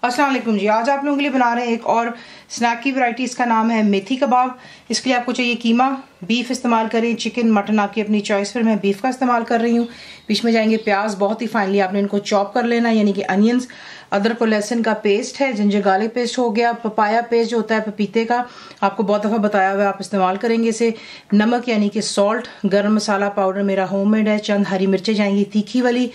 अस्सलाम वालेकुम जी। आज आप लोगों के लिए बना रहे हैं एक और स्नैक की वैरायटी। इसका नाम है मेथी कबाब। इसके लिए आपको चाहिए कीमा, बीफ इस्तेमाल करें, चिकन, मटन आपकी अपनी चॉइस पर। मैं बीफ का इस्तेमाल कर रही हूँ। बीच में जाएंगे प्याज, बहुत ही फाइनली आपने इनको चॉप कर लेना, यानी कि अनियंस। अदरक और लहसुन का पेस्ट है, जिंजर गार्लिक पेस्ट हो गया, पपाया पेस्ट जो होता है पपीते का, आपको बहुत दफ़ा बताया हुआ है, आप इस्तेमाल करेंगे इसे। नमक यानी कि सॉल्ट, गरम मसाला पाउडर मेरा होममेड है, चंद हरी मिर्चें जाएंगी तीखी वाली,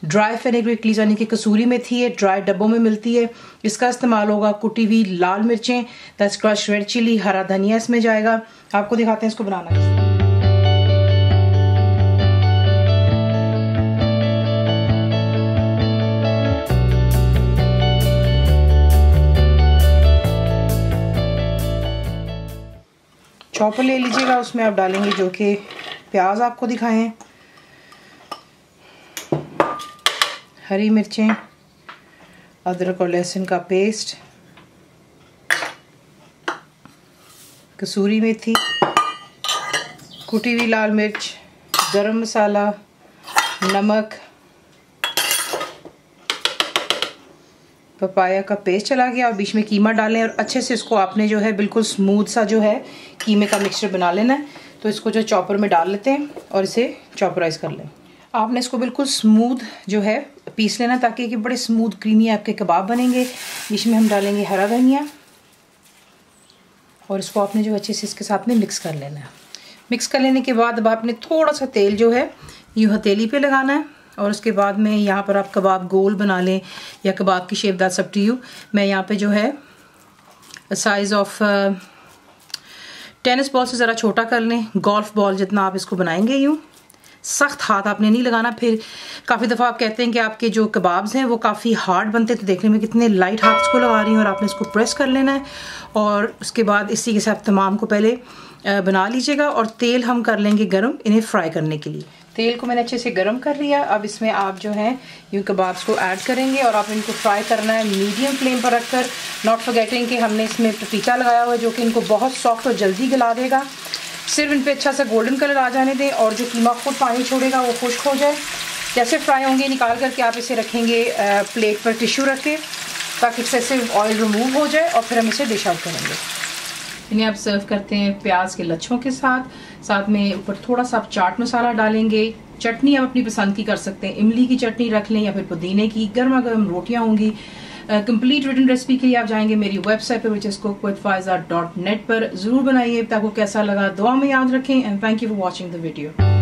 ड्राई फेनेग्रेक लीव्स यानी कि कसूरी मेथी है, ड्राई डब्बों में मिलती है, इसका इस्तेमाल होगा। कुटी हुई लाल मिर्चें, दैट्स क्रश्ड रेड चिली, हरा धनिया इसमें जाएगा। आपको दिखाते हैं इसको बनाना। चॉपर ले लीजिएगा, उसमें आप डालेंगे जो कि प्याज आपको दिखाए हैं, हरी मिर्चें, अदरक और लहसुन का पेस्ट, कसूरी मेथी, कुटी हुई लाल मिर्च, गरम मसाला, नमक, पपाया का पेस्ट चला गया और बीच में कीमा डालें और अच्छे से इसको आपने जो है बिल्कुल स्मूथ सा जो है कीमे का मिक्सचर बना लेना है। तो इसको जो चॉपर में डाल लेते हैं और इसे चॉपराइज कर लें। आपने इसको बिल्कुल स्मूथ जो है पीस लेना ताकि कि बड़े स्मूथ क्रीमी आपके कबाब बनेंगे। बीच में हम डालेंगे हरा धनिया और इसको आपने जो अच्छे से इसके साथ में मिक्स कर लेना है। मिक्स कर लेने के बाद अब आपने थोड़ा सा तेल जो है यूँ हथेली पे लगाना है और उसके बाद में यहाँ पर आप कबाब गोल बना लें या कबाब की shape, that's up to you. मैं यहाँ पे जो है साइज़ ऑफ टेनिस बॉल से ज़रा छोटा कर लें, गोल्फ बॉल जितना आप इसको बनाएंगे। यूँ सख्त हाथ आपने नहीं लगाना, फिर काफ़ी दफ़ा आप कहते हैं कि आपके जो कबाब्स हैं वो काफ़ी हार्ड बनते हैं, तो देखने में कितने लाइट हाथ इसको लगा रही हैं। और आपने इसको प्रेस कर लेना है और उसके बाद इसी के साथ तमाम को पहले बना लीजिएगा। और तेल हम कर लेंगे गरम इन्हें फ्राई करने के लिए। तेल को मैंने अच्छे से गरम कर लिया। अब इसमें आप जो है यूँ कबाब्स को ऐड करेंगे और आप इनको फ्राई करना है मीडियम फ्लेम पर रखकर। नॉट फॉरगेटिंग कि हमने इसमें पपीता लगाया हुआ है जो कि इनको बहुत सॉफ्ट और जल्दी गला देगा। सिर्फ इन पे अच्छा सा गोल्डन कलर आ जाने दें और जो कीमा खुद पानी छोड़ेगा वो खुश्क हो जाए। जैसे फ्राई होंगे निकाल करके आप इसे रखेंगे प्लेट पर टिश्यू रख के ताकि एक्सेसिव ऑयल रिमूव हो जाए और फिर हम इसे डिश आउट करेंगे। इन्हें आप सर्व करते हैं प्याज के लच्छों के साथ। साथ में ऊपर थोड़ा सा आप चाट मसाला डालेंगे। चटनी आप अपनी पसंद की कर सकते हैं, इमली की चटनी रख लें या फिर पुदीने की। गर्मा गर्म रोटियां होंगी। कंप्लीट रिटन रेसिपी के लिए आप जाएंगे मेरी वेबसाइट पर which is cookWithFaiza.net पर। जरूर बनाइए। आपको कैसा लगा दुआ में याद रखें and thank you for watching the video.